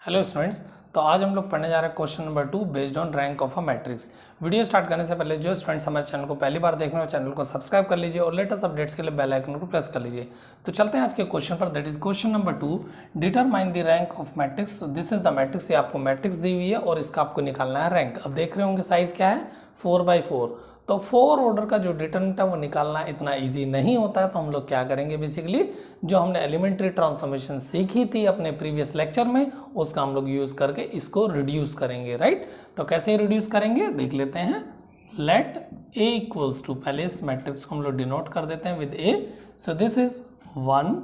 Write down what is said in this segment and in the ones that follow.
Hello students, तो आज हम लोग पढ़ने जा रहे हैं question number 2 based on rank of a matrix. Video start करने से पहले जो स्टूडेंट्स हमारे चैनल को पहली बार देख रहे हो चैनल को सब्सक्राइब कर लीजिए और लेटेस्ट अपडेट्स के लिए बेल आइकन को प्रेस कर लीजिए। तो चलते हैं आज के क्वेश्चन पर, that is question number 2, determine the rank of matrix. This is the matrix, ये आपको मैट्रिक्स दी हुई है और इसका आपको निकालना है रैंक। अब देख रहे होंगे साइज क्या है, 4x4। तो 4 ऑर्डर का जो डिटरमिनेंट है वो निकालना इतना इजी नहीं होता है। तो हम लोग क्या करेंगे, बेसिकली जो हमने एलिमेंट्री ट्रांसफॉर्मेशन सीखी थी अपने प्रीवियस लेक्चर में, उसका हम लोग यूज करके इसको रिड्यूस करेंगे, राइट। तो कैसे रिड्यूस करेंगे देख लेते हैं। लेट a इक्वल्स टू, पहले इस मैट्रिक्स को हम लोग डिनोट कर देते हैं with a। So this is 1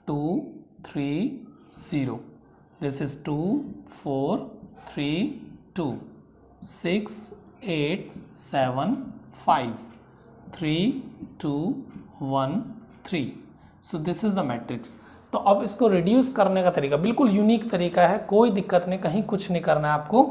2 3 0, this is 2 4 3 2 6 8 7 5 3 2 1 3। So this is the matrix. तो अब इसको रिड्यूस करने का तरीका बिल्कुल यूनिक तरीका है, कोई दिक्कत नहीं, कहीं कुछ नहीं करना है आपको।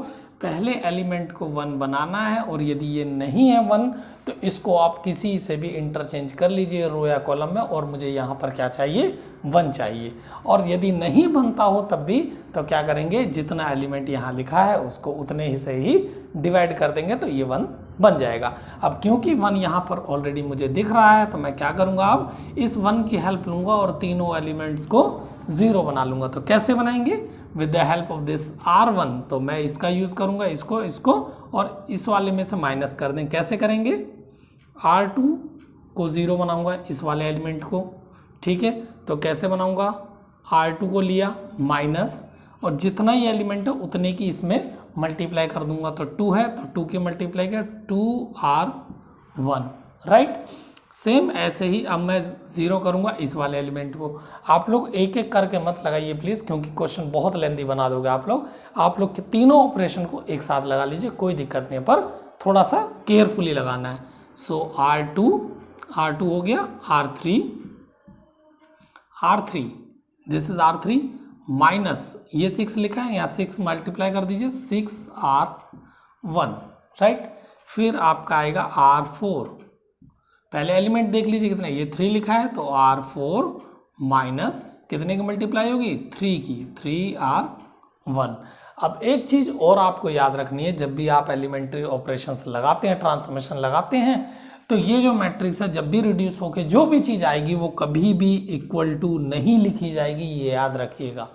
पहले एलिमेंट को 1 बनाना है और यदि ये नहीं है 1 तो इसको आप किसी से भी इंटरचेंज कर लीजिए रो या कॉलम में, और मुझे यहाँ पर क्या चाहिए, 1 चाहिए। और यदि नहीं बनता हो तब भी तो क्या करेंगे, जितना एलिमेंट यहाँ लिखा है उसको उतने ही से ही डिवाइड कर देंगे तो ये 1 बन जाएगा। अब क्योंकि 1 यहाँ पर ऑलरेडी मुझे दिख रहा है तो मैं क्या करूँगा, अब इस 1 की हेल्प लूँगा और तीनों एलिमेंट्स को 0 बना लूँगा। तो कैसे बनाएंगे, with the help of this R1। तो मैं इसका यूज़ करूँगा, इसको और इस वाले में से माइनस कर दें। कैसे करेंगे, R2 को 0 बनाऊँगा इस वाले एलिमेंट को, ठीक है। तो कैसे बनाऊँगा, R2 को लिया माइनस और जितना ही एलिमेंट है उतने की इसमें मल्टीप्लाई कर दूंगा। तो 2 है तो 2 की मल्टीप्लाई किया 2R1, राइट। सेम ऐसे ही अब मैं 0 करूंगा इस वाले एलिमेंट को। आप लोग एक एक करके मत लगाइए प्लीज, क्योंकि क्वेश्चन बहुत लेंदी बना दोगे आप लोग तीनों ऑपरेशन को एक साथ लगा लीजिए, कोई दिक्कत नहीं है, पर थोड़ा सा केयरफुली लगाना है। सो R2 हो गया, R3 this is R3 minus ये 6 लिखा है, यहाँ 6 मल्टीप्लाई कर दीजिए 6R1, राइट। फिर आपका आएगा R4, पहले एलिमेंट देख लीजिए कितना, ये 3 लिखा है तो R4 माइनस कितने की मल्टीप्लाई होगी, 3 की, 3R1। अब एक चीज और आपको याद रखनी है, जब भी आप एलिमेंट्री ऑपरेशंस लगाते हैं, ट्रांसफॉर्मेशन लगाते हैं, तो ये जो मैट्रिक्स है जब भी रिड्यूस होके जो भी चीज आएगी वो कभी भी इक्वल टू नहीं लिखी जाएगी, ये याद रखिएगा।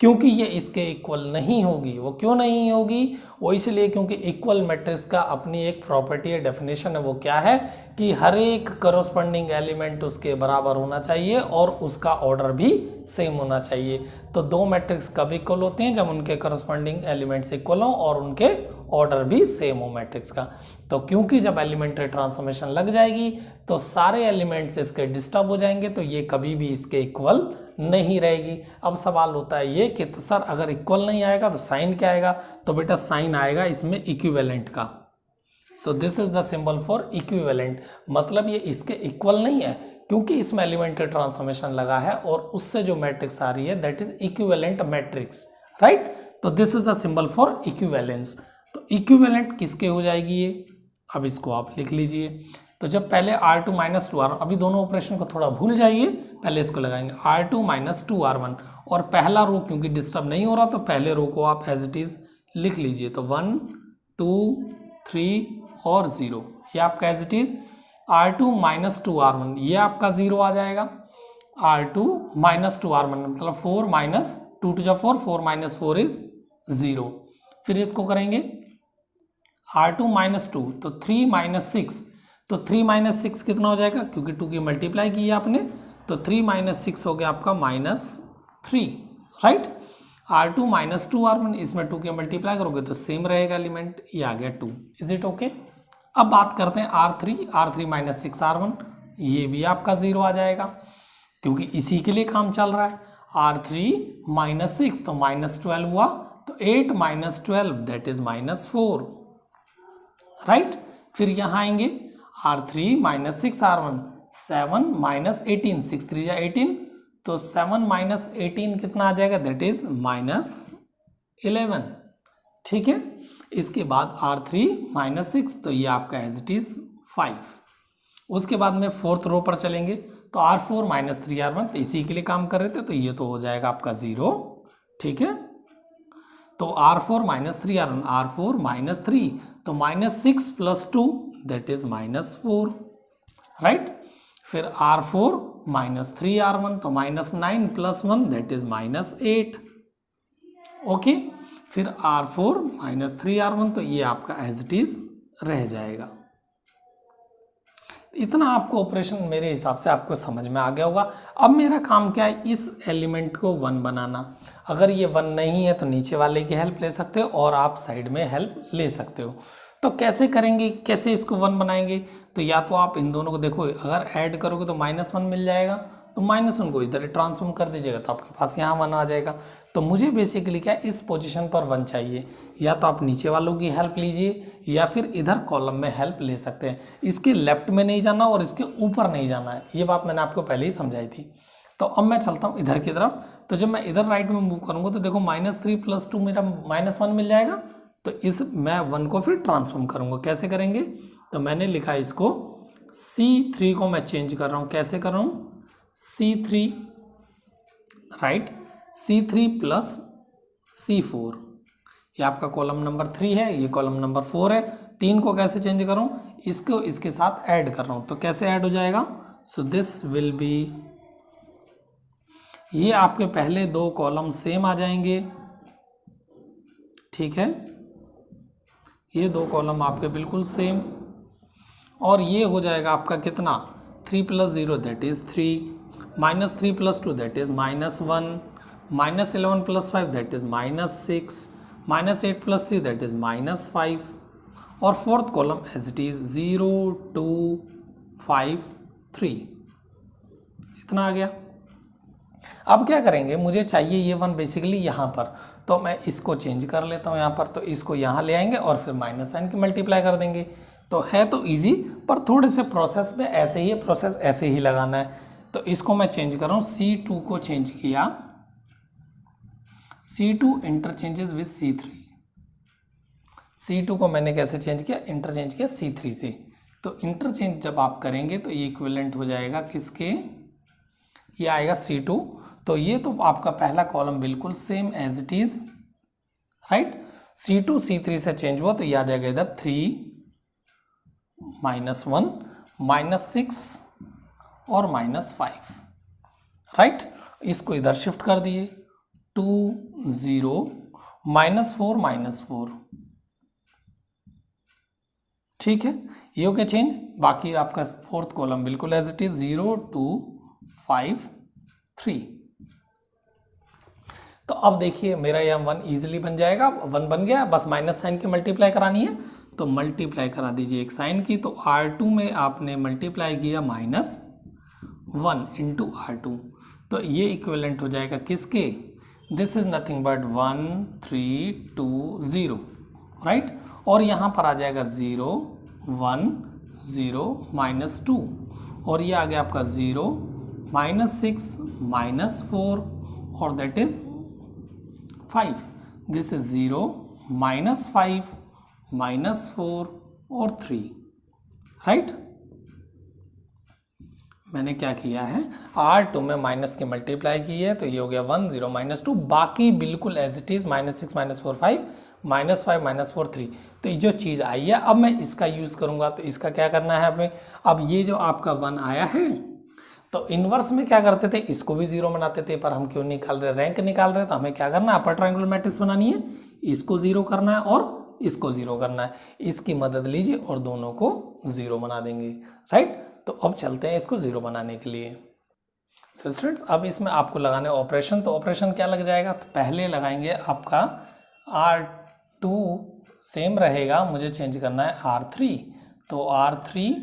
क्योंकि ये इसके इक्वल नहीं होगी। वो क्यों नहीं होगी, वो इसलिए क्योंकि इक्वल मैट्रिक्स का अपनी एक प्रॉपर्टी है, डेफिनेशन है, वो क्या है कि हर एक करस्पॉन्डिंग एलिमेंट उसके बराबर होना चाहिए और उसका ऑर्डर भी सेम होना चाहिए। तो दो मैट्रिक्स कब इक्वल होते हैं, जब उनके करस्पॉन्डिंग एलिमेंट्स इक्वल हो और उनके ऑर्डर भी सेम हो मैट्रिक्स का। तो क्योंकि जब एलिमेंट्री ट्रांसफॉर्मेशन लग जाएगी तो सारे एलिमेंट्स इसके डिस्टर्ब हो जाएंगे, तो ये कभी भी इसके इक्वल नहीं रहेगी। अब सवाल होता है ये कि तो सर अगर इक्वल नहीं आएगा तो साइन क्या आएगा, तो बेटा साइन आएगा इसमें इक्विवेलेंट का। So this is the symbol for equivalent, मतलब ये इसके इक्वल नहीं है क्योंकि इसमें एलिमेंट्री ट्रांसफॉर्मेशन लगा है और उससे जो मैट्रिक्स आ रही है that is equivalent matrix, right. तो this is the symbol for equivalence. तो इक्विवेलेंट किसके हो जाएगी ये, अब इसको आप लिख लीजिए। तो जब पहले R2 माइनस 2R1, अभी दोनों ऑपरेशन को थोड़ा भूल जाइए, पहले इसको लगाएंगे R2 माइनस 2R1 और पहला रो क्योंकि डिस्टर्ब नहीं हो रहा तो पहले रो को आप एज इट इज लिख लीजिए। तो 1 2 3 और 0, ये आपका as it is R2 minus 2R1, ये आपका 0 आ जाएगा। R2 माइनस 2R1 मतलब 4 माइनस 2 टू 4, 4 माइनस 4 इज 0। फिर इसको करेंगे R2 माइनस 2 तो 3 माइनस 6, तो 3 माइनस 6 कितना हो जाएगा, क्योंकि 2 की मल्टीप्लाई की है आपने, तो 3 माइनस 6 हो गया आपका -3, राइट। R2 माइनस 2R1, इसमें 2 की मल्टीप्लाई करोगे तो सेम रहेगा एलिमेंट, ये आ गया 2। Is it okay. अब बात करते हैं R3 माइनस 6R1, ये भी आपका 0 आ जाएगा क्योंकि इसी के लिए काम चल रहा है। R3 माइनस 6 तो -12 हुआ, तो 8 माइनस 12 दैट इज -4, राइट। फिर यहां आएंगे R3 माइनस 6R1, 7 माइनस 18, 6 3 जा 18, तो 7 माइनस 18 कितना आ जाएगा, दैट इज -11, ठीक है। इसके बाद R3 माइनस 6, तो ये आपका एज इट इज 5। उसके बाद में फोर्थ रो पर चलेंगे तो R4 माइनस 3R1, तो इसी के लिए काम कर रहे थे, तो ये तो हो जाएगा आपका 0, ठीक है। तो R4 minus 3R1, R4 minus 3, तो -6 + 2 दैट इज -4, राइट। फिर R4 माइनस 3R1, तो -9 + 1 दैट इज -8, ओके। फिर R4 माइनस 3R1, तो ये आपका एज इट इज रह जाएगा। इतना आपको ऑपरेशन मेरे हिसाब से आपको समझ में आ गया होगा। अब मेरा काम क्या है, इस एलिमेंट को 1 बनाना। अगर ये 1 नहीं है तो नीचे वाले की हेल्प ले सकते हो और आप साइड में हेल्प ले सकते हो। तो कैसे करेंगे, कैसे इसको 1 बनाएंगे, तो या तो आप इन दोनों को देखो, अगर ऐड करोगे तो -1 मिल जाएगा, तो -1 को इधर ट्रांसफॉर्म कर दीजिएगा तो आपके पास यहाँ 1 आ जाएगा। तो मुझे बेसिकली क्या इस पोजीशन पर 1 चाहिए, या तो आप नीचे वालों की हेल्प लीजिए या फिर इधर कॉलम में हेल्प ले सकते हैं। इसके लेफ्ट में नहीं जाना और इसके ऊपर नहीं जाना है, ये बात मैंने आपको पहले ही समझाई थी। तो अब मैं चलता हूँ इधर की तरफ। तो जब मैं इधर राइट में मूव करूँगा तो देखो -3 + 2 मेरा -1 मिल जाएगा। तो इस मैं 1 को फिर ट्रांसफॉर्म करूँगा। कैसे करेंगे, तो मैंने लिखा इसको C3 को मैं चेंज कर रहा हूँ। कैसे कर रहा हूँ, C3, राइट, C3 + C4, ये आपका कॉलम नंबर 3 है, ये कॉलम नंबर 4 है। 3 को कैसे चेंज करूं, इसको इसके साथ ऐड कर रहा हूं, तो कैसे ऐड हो जाएगा, सो दिस विल बी, ये आपके पहले 2 कॉलम सेम आ जाएंगे, ठीक है, ये 2 कॉलम आपके बिल्कुल सेम, और ये हो जाएगा आपका कितना, 3 + 0 that is 3, -3 + 2 that is -1, -11 + 5 that is -6, -8 + 3 that is -5, और fourth column as it is 0 2 5 3, इतना आ गया। अब क्या करेंगे, मुझे चाहिए ये 1 बेसिकली यहाँ पर, तो मैं इसको चेंज कर लेता हूँ यहाँ पर, तो इसको यहाँ ले आएंगे और फिर माइनस साइन की मल्टीप्लाई कर देंगे। तो है तो इजी, पर थोड़े से प्रोसेस में ऐसे ही प्रोसेस ऐसे ही लगाना है। तो इसको मैं चेंज कर रहा हूँ, C2 को चेंज किया, C2 interchanges with C3, C2 को मैंने कैसे चेंज किया, इंटरचेंज किया C3 से। तो इंटरचेंज जब आप करेंगे तो ये इक्विवेलेंट हो जाएगा किसके, ये आएगा C2। तो ये तो आपका पहला कॉलम बिल्कुल same as it is, right. C2 C3 से चेंज हुआ तो ये आ जाएगा इधर 3 -1 -6 और -5, राइट। इसको इधर शिफ्ट कर दिए, 2 0 -4 -4, ठीक है, ये हो गया चेंज। बाकी आपका फोर्थ कॉलम बिल्कुल एज इट इज 0 2 5 3। तो अब देखिए मेरा यहाँ 1 इजीली बन जाएगा, 1 बन गया, बस माइनस साइन की मल्टीप्लाई करानी है, तो मल्टीप्लाई करा दीजिए एक साइन की। तो R2 में आपने मल्टीप्लाई किया -1 × R2, तो ये इक्विवेलेंट हो जाएगा किसके, this is nothing but 1 3 2 0, right. और यहाँ पर आ जाएगा 0 1 0 -2, और ये आ गया आपका 0 -6 -4 और दैट इज 5, दिस इज 0 -5 -4 और 3, राइट। मैंने क्या किया है, R2 में माइनस की मल्टीप्लाई की है, तो ये हो गया 1 0 -2, बाकी बिल्कुल एज इट इज -6 -4 5 -5 -4 3। तो ये जो चीज़ आई है, अब मैं इसका यूज़ करूँगा, तो इसका क्या करना है हमें, अब ये जो आपका 1 आया है, तो इनवर्स में क्या करते थे, इसको भी 0 बनाते थे, पर हम क्यों निकाल रहे, रैंक निकाल रहे, तो हमें क्या करना है, अपर ट्रायंगुलर मैट्रिक्स बनानी है, इसको 0 करना है और इसको 0 करना है, इसकी मदद लीजिए और दोनों को 0 बना देंगे, राइट। तो अब चलते हैं इसको 0 बनाने के लिए। सो स्टूडेंट्स, अब इसमें आपको लगाने ऑपरेशन, तो ऑपरेशन क्या लग जाएगा, तो पहले लगाएंगे आपका R2 सेम रहेगा, मुझे चेंज करना है R3, तो R3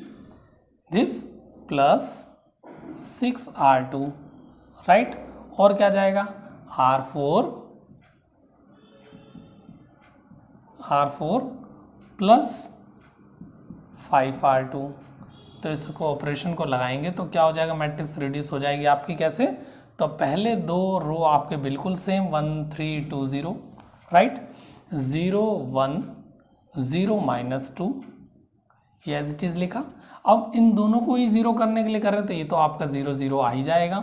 this plus 6R2, right. और क्या जाएगा, R4 प्लस 5R2। तो इसको ऑपरेशन को लगाएंगे तो क्या हो जाएगा, मैट्रिक्स रिड्यूस हो जाएगी आपकी, कैसे, तो पहले 2 रो आपके बिल्कुल सेम 1 3 2 0, राइट, 0 1 0 -2, ये एज इट इज लिखा। अब इन दोनों को ही 0 करने के लिए कर रहे हैं, तो ये तो आपका 0 0 आ ही जाएगा।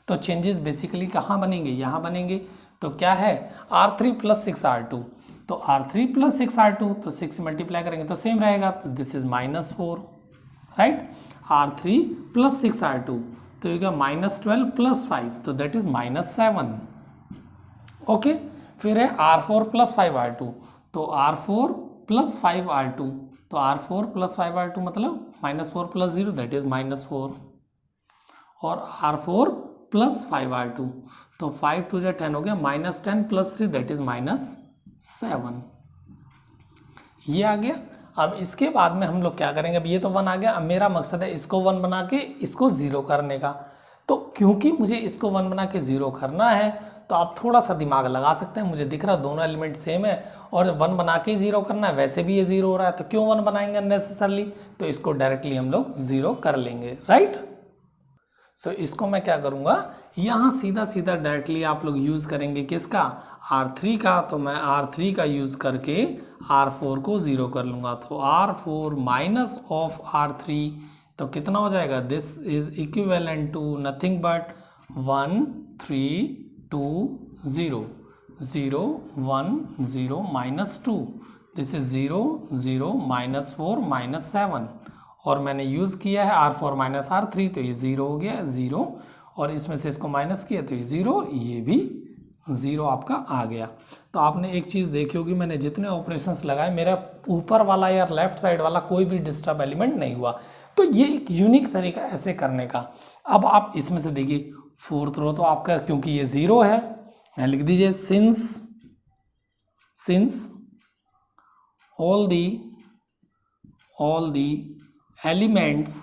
तो चेंजेस बेसिकली कहाँ बनेंगे, यहाँ बनेंगे। तो क्या है R3 प्लस 6R2, तो R3 प्लस 6R2, तो 6 मल्टीप्लाई करेंगे तो सेम रहेगा, तो this is -4, right. R3 plus 6R2 तो ये -12 प्लस 5, तो दैट इज -7, ओके। फिर है R4 प्लस 5R2, तो R4 प्लस 5R2, तो R4 प्लस 5R2 मतलब -4 प्लस 0 दैट इज -4, और R4 प्लस 5R2, तो 5 2 जा 10 हो गया, -10 प्लस 3 दैट इज -7, ये आ गया। अब इसके बाद में हम लोग क्या करेंगे, अब ये तो 1 आ गया, अब मेरा मकसद है इसको 1 बना के इसको 0 करने का। तो क्योंकि मुझे इसको 1 बना के 0 करना है, तो आप थोड़ा सा दिमाग लगा सकते हैं, मुझे दिख रहा है दोनों एलिमेंट सेम है और 1 बना के 0 करना है, वैसे भी ये 0 हो रहा है, तो क्यों 1 बनाएंगे अननेसेसरली, तो इसको डायरेक्टली हम लोग 0 कर लेंगे, राइट। सो इसको मैं क्या करूँगा, यहाँ सीधा सीधा डायरेक्टली आप लोग यूज़ करेंगे किसका, R3 का, तो मैं R3 का यूज़ करके R4 को 0 कर लूँगा, तो R4 माइनस ऑफ R3, तो कितना हो जाएगा, this is equivalent to nothing but 1 3 2 0 0 1 0 -2, this is 0 0 -4 -7, और मैंने यूज़ किया है R4 माइनस R3, तो ये 0 हो गया 0, और इसमें से इसको माइनस किया तो ये 0, ये भी 0 आपका आ गया। तो आपने एक चीज़ देखी होगी, मैंने जितने ऑपरेशंस लगाए मेरा ऊपर वाला या लेफ्ट साइड वाला कोई भी डिस्टर्ब एलिमेंट नहीं हुआ, तो ये एक यूनिक तरीका ऐसे करने का। अब आप इसमें से देखिए 4th रो तो आपका, क्योंकि ये 0 है, लिख दीजिए since all the elements,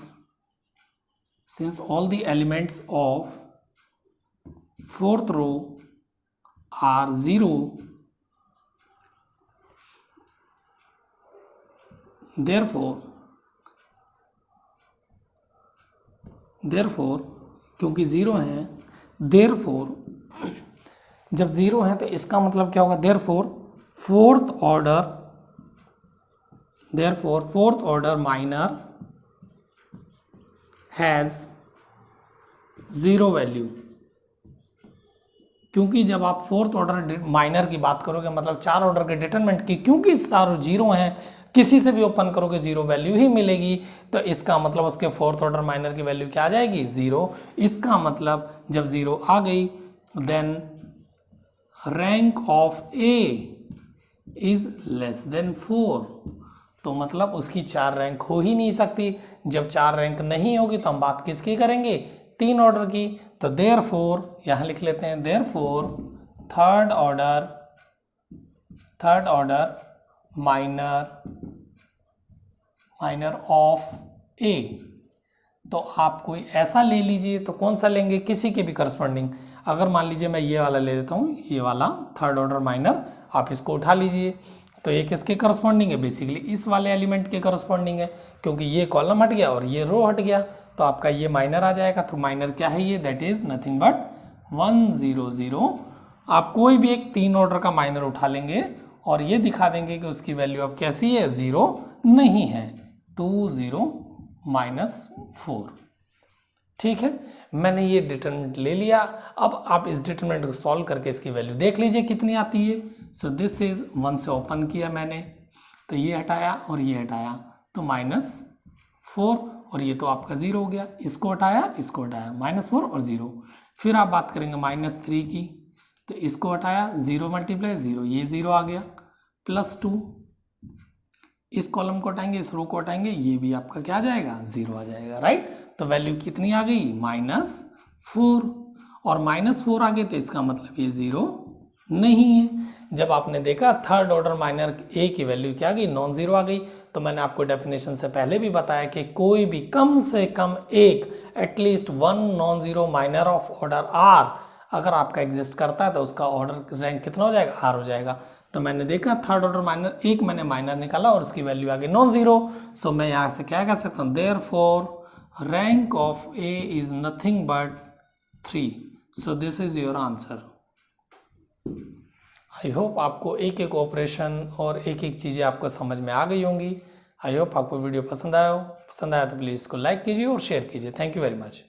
since all the elements of 4th row are 0, therefore क्योंकि 0 है, therefore जब 0 है तो इसका मतलब क्या होगा, therefore fourth order minor has 0 value, क्योंकि जब आप फोर्थ ऑर्डर माइनर की बात करोगे मतलब 4 ऑर्डर के डिटरमिनेंट की, क्योंकि सारे 0 हैं, किसी से भी ओपन करोगे 0 वैल्यू ही मिलेगी, तो इसका मतलब उसके फोर्थ ऑर्डर माइनर की वैल्यू क्या आ जाएगी, 0। इसका मतलब जब 0 आ गई then rank of A is less than 4, तो मतलब उसकी 4 रैंक हो ही नहीं सकती। जब 4 रैंक नहीं होगी तो हम बात किसकी करेंगे, 3 ऑर्डर की। तो देयरफॉर यहाँ लिख लेते हैं, therefore third order minor of A, तो आप कोई ऐसा ले लीजिए, तो कौन सा लेंगे, किसी के भी करस्पॉन्डिंग। अगर मान लीजिए मैं ये वाला ले देता हूँ, ये वाला थर्ड ऑर्डर माइनर, आप इसको उठा लीजिए, तो ये किसके करस्पॉन्डिंग है, बेसिकली इस वाले एलिमेंट के करस्पॉन्डिंग है, क्योंकि ये कॉलम हट गया और ये रो हट गया, तो आपका ये माइनर आ जाएगा। तो माइनर क्या है ये, दैट इज नथिंग बट 1 0 0। आप कोई भी एक 3 ऑर्डर का माइनर उठा लेंगे और ये दिखा देंगे कि उसकी वैल्यू अब कैसी है, 0 नहीं है, 2 0 -4। ठीक है, मैंने ये डिटरमिनेंट ले लिया। अब आप इस डिटरमिनेंट को सॉल्व करके इसकी वैल्यू देख लीजिए कितनी आती है। सो दिस इज 1 से ओपन किया मैंने, तो ये हटाया और ये हटाया, तो -4, और ये तो आपका 0 हो गया। इसको हटाया -4 और 0। फिर आप बात करेंगे -3 की, तो इसको हटाया, 0 × 0, ये 0 आ गया, +2, इस कॉलम को हटाएंगे, इस रो को हटाएंगे, ये भी आपका क्या आ जाएगा, 0 आ जाएगा, राइट। तो वैल्यू कितनी आ गई, -4, और -4 आ गए तो इसका मतलब ये 0 नहीं है। जब आपने देखा थर्ड ऑर्डर माइनर ए की वैल्यू क्या आ गई, नॉन जीरो आ गई। तो मैंने आपको डेफिनेशन से पहले भी बताया कि कोई भी कम से कम एक at least 1 non zero minor of order are अगर आपका एग्जिस्ट करता है तो उसका ऑर्डर रैंक कितना हो जाएगा, आर हो जाएगा। तो मैंने देखा थर्ड ऑर्डर माइनर, एक मैंने माइनर निकाला और उसकी वैल्यू आ गई नॉन जीरो। सो मैं यहाँ से क्या कह सकता हूँ, therefore rank of A is nothing but 3। So this is your answer. I hope आपको एक एक ऑपरेशन और एक एक चीज़ें आपको समझ में आ गई होंगी। आई होप आपको वीडियो पसंद आया हो। पसंद आया तो प्लीज़ इसको लाइक कीजिए और शेयर कीजिए। Thank you very much.